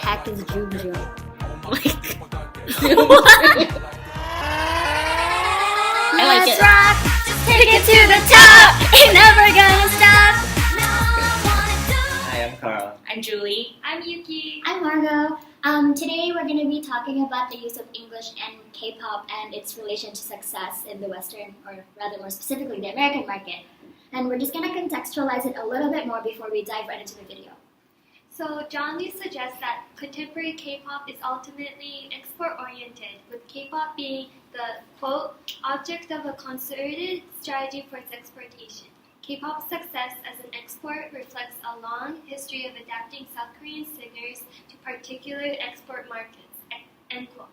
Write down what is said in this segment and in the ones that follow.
heck is Joom Joom? Like, I like it. Rock, take it to the top, ain't never gonna stop. Hi, I'm Carl. I'm Julie. I'm Yuki. I'm Margot. Today we're going to be talking about the use of English and K-pop and its relation to success in the Western, or rather more specifically the American market. And we're just going to contextualize it a little bit more before we dive right into the video. So John Lee suggests that contemporary K-pop is ultimately export-oriented, with K-pop being the, quote, object of a concerted strategy for its exportation. K-pop's success as an export reflects a long history of adapting South Korean singers to particular export markets, end quote.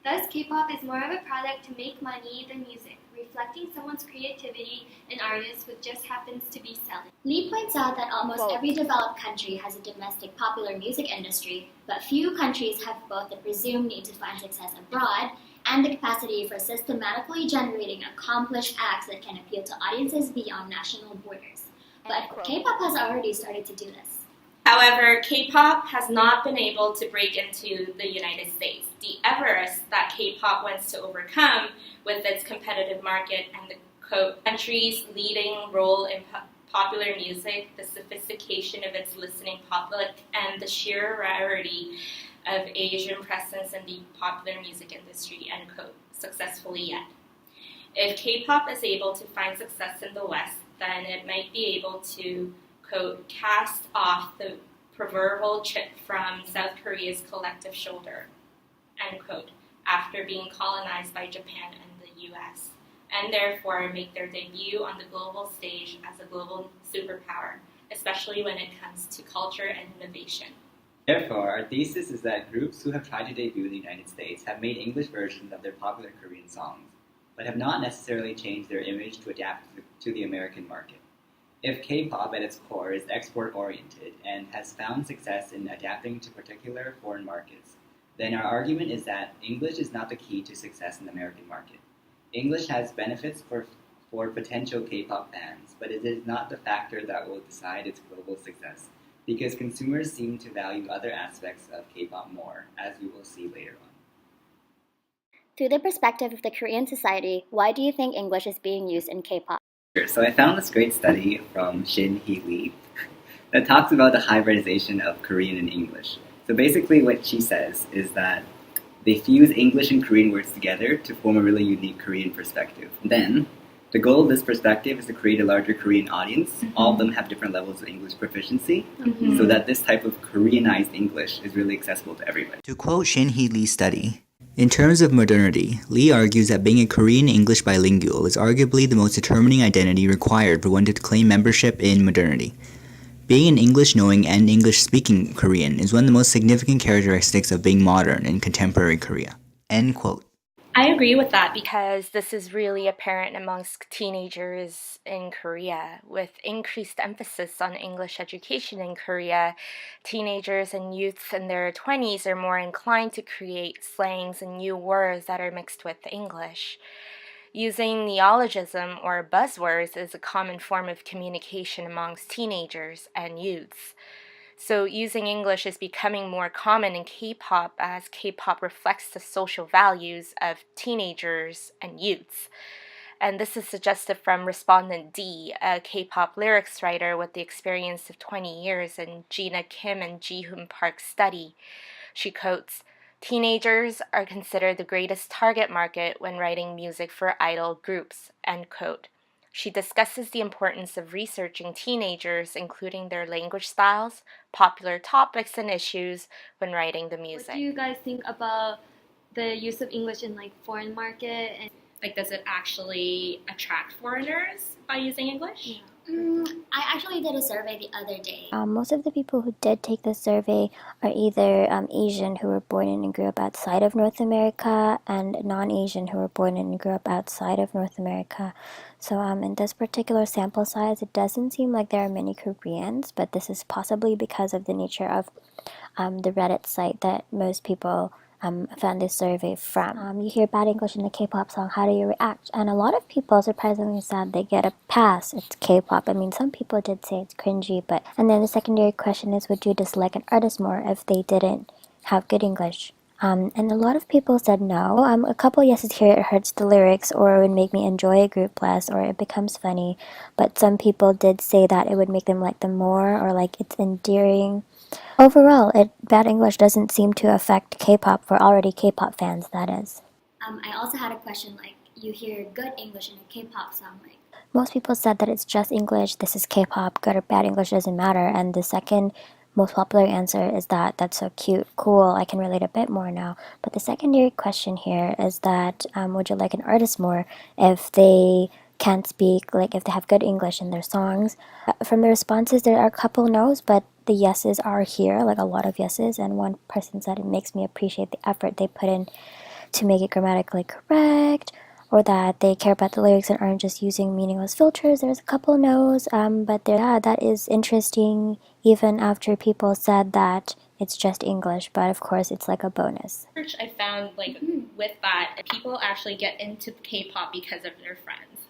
Thus, K-pop is more of a product to make money than music, reflecting someone's creativity and artist which just happens to be selling. Lee points out that almost every developed country has a domestic popular music industry, but few countries have both the presumed need to find success abroad and the capacity for systematically generating accomplished acts that can appeal to audiences beyond national borders. But K-pop has already started to do this. However, K-pop has not been able to break into the United States, the Everest that K-pop wants to overcome with its competitive market and the country's leading role in popular music, the sophistication of its listening public, and the sheer rarity of Asian presence in the popular music industry, end quote, successfully yet. If K-pop is able to find success in the West, then it might be able to, quote, cast off the proverbial chip from South Korea's collective shoulder, end quote, after being colonized by Japan and the US, and therefore make their debut on the global stage as a global superpower, especially when it comes to culture and innovation. Therefore, our thesis is that groups who have tried to debut in the United States have made English versions of their popular Korean songs, but have not necessarily changed their image to adapt to the American market. If K-pop at its core is export-oriented and has found success in adapting to particular foreign markets, then our argument is that English is not the key to success in the American market. English has benefits for potential K-pop fans, but it is not the factor that will decide its global success, because consumers seem to value other aspects of K-pop more, as we will see later on. Through the perspective of the Korean society, why do you think English is being used in K-pop? So I found this great study from Shinhee that talks about the hybridization of Korean and English. So basically what she says is that they fuse English and Korean words together to form a really unique Korean perspective. Then, the goal of this perspective is to create a larger Korean audience. All of them have different levels of English proficiency, so that this type of Koreanized English is really accessible to everybody. To quote Shinhee Lee's study, in terms of modernity, Lee argues that being a Korean English bilingual is arguably the most determining identity required for one to claim membership in modernity. Being an English-knowing and English-speaking Korean is one of the most significant characteristics of being modern in contemporary Korea. End quote. I agree with that because this is really apparent amongst teenagers in Korea. With increased emphasis on English education in Korea, teenagers and youths in their 20s are more inclined to create slangs and new words that are mixed with English. Using neologism or buzzwords is a common form of communication amongst teenagers and youths. So using English is becoming more common in K-pop as K-pop reflects the social values of teenagers and youths. And this is suggested from respondent D, a K-pop lyrics writer with the experience of 20 years in Jina Kim and Jihoon Park's study. She quotes, "Teenagers are considered the greatest target market when writing music for idol groups," end quote. She discusses the importance of researching teenagers, including their language styles, popular topics, and issues when writing the music. What do you guys think about the use of English in like foreign market? And Like, does it actually attract foreigners by using English? yeah. I actually did a survey the other day. Most of the people who did take the survey are either Asian who were born in and grew up outside of North America and non-Asian who were born in and grew up outside of North America. So in this particular sample size, it doesn't seem like there are many Koreans, but this is possibly because of the nature of the Reddit site that most people found this survey from. You hear bad English in a K-pop song, how do you react? And a lot of people surprisingly said they get a pass, it's K-pop. I mean, some people did say it's cringy, and then the secondary question is, would you dislike an artist more if they didn't have good English? And a lot of people said no. A couple yeses here, it hurts the lyrics, or it would make me enjoy a group less, or it becomes funny. But some people did say that it would make them like them more, or like it's endearing. Overall, bad English doesn't seem to affect K-pop for already K-pop fans, that is. I also had a question like, you hear good English in a K-pop song, like, Most people said that it's just English, this is K-pop, good or bad English doesn't matter, and the second most popular answer is that that's so cute, cool, I can relate a bit more now. But the secondary question here is that would you like an artist more if they can't speak, like if they have good English in their songs? From the responses, there are a couple no's, but the yeses are here, like a lot of yeses, and one person said it makes me appreciate the effort they put in to make it grammatically correct, or that they care about the lyrics and aren't just using meaningless filters. There's a couple no's, but that is interesting even after people said that it's just English, but of course it's like a bonus. I found with that, people actually get into K-pop because of their friends.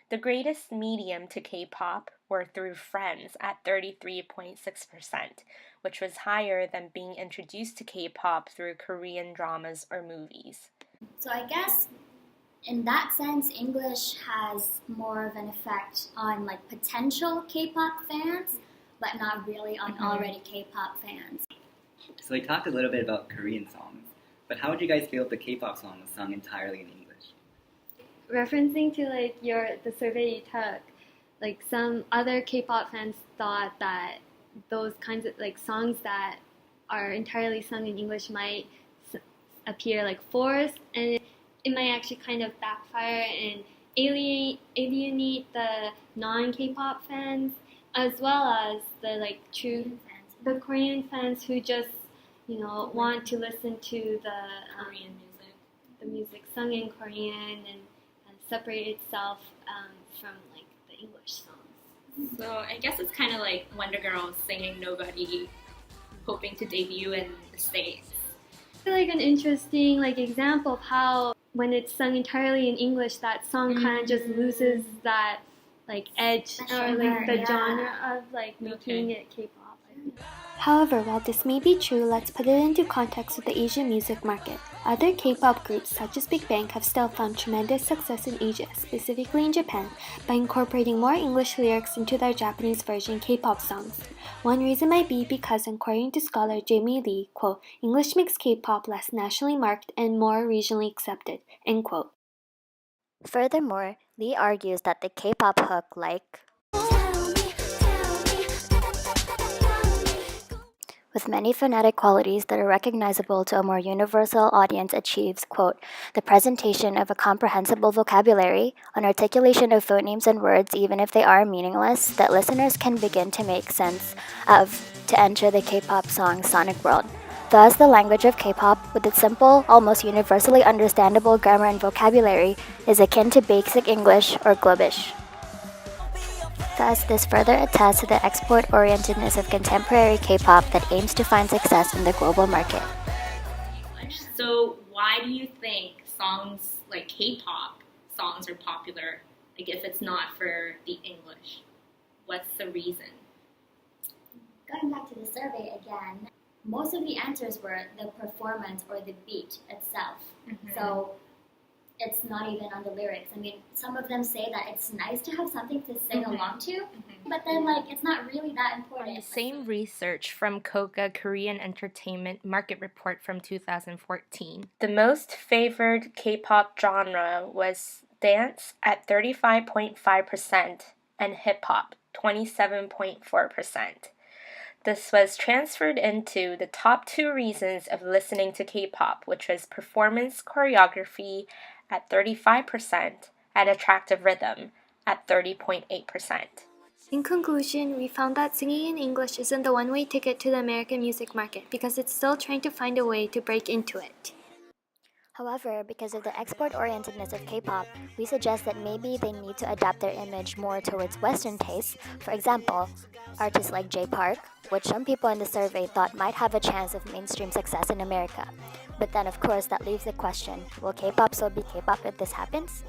The greatest medium to K-pop were through friends at 33.6%, which was higher than being introduced to K-pop through Korean dramas or movies. So I guess in that sense, English has more of an effect on like potential K-pop fans, but not really on already K-pop fans. So we talked a little bit about Korean songs, but how would you guys feel if the K-pop song was sung entirely in English? Referencing to like the survey you took, like some other K-pop fans thought that those kinds of like songs that are entirely sung in English might appear like forced, and it might actually kind of backfire and alienate the non-K-pop fans, as well as the like the Korean fans who just want to listen to the Korean music. The music sung in Korean and separate itself from like the English songs. So I guess it's kind of like Wonder Girls singing Nobody, hoping to debut in the States. I feel like an interesting example of how when it's sung entirely in English, that song kind of just loses that edge or the genre of making it K-pop. However, while this may be true, let's put it into context with the Asian music market. Other K-pop groups such as Big Bang have still found tremendous success in Asia, specifically in Japan, by incorporating more English lyrics into their Japanese version K-pop songs. One reason might be because, according to scholar Jamie Lee, quote, English makes K-pop less nationally marked and more regionally accepted, end quote. Furthermore, Lee argues that the K-pop hook with many phonetic qualities that are recognizable to a more universal audience achieves, quote, the presentation of a comprehensible vocabulary, an articulation of phonemes and words even if they are meaningless, that listeners can begin to make sense of to enter the K-pop song's sonic world. Thus, the language of K-pop, with its simple, almost universally understandable grammar and vocabulary, is akin to basic English or Globish. Thus, this further attests to the export-orientedness of contemporary K-pop that aims to find success in the global market. So why do you think songs like K-pop songs are popular, if it's not for the English? What's the reason? Going back to the survey again, most of the answers were the performance or the beat itself. So it's not even on the lyrics. I mean, some of them say that it's nice to have something to sing along to, but then it's not really that important. The same research from KOCCA Korean Entertainment Market Report from 2014. The most favored K-pop genre was dance at 35.5% and hip-hop 27.4%. This was transferred into the top two reasons of listening to K-pop, which was performance choreography at 35% and attractive rhythm at 30.8%. In conclusion, we found that singing in English isn't the one-way ticket to the American music market because it's still trying to find a way to break into it. However, because of the export-orientedness of K-pop, we suggest that maybe they need to adapt their image more towards Western tastes. For example, artists like J Park, which some people in the survey thought might have a chance of mainstream success in America. But then, of course, that leaves the question, will K-pop still be K-pop if this happens?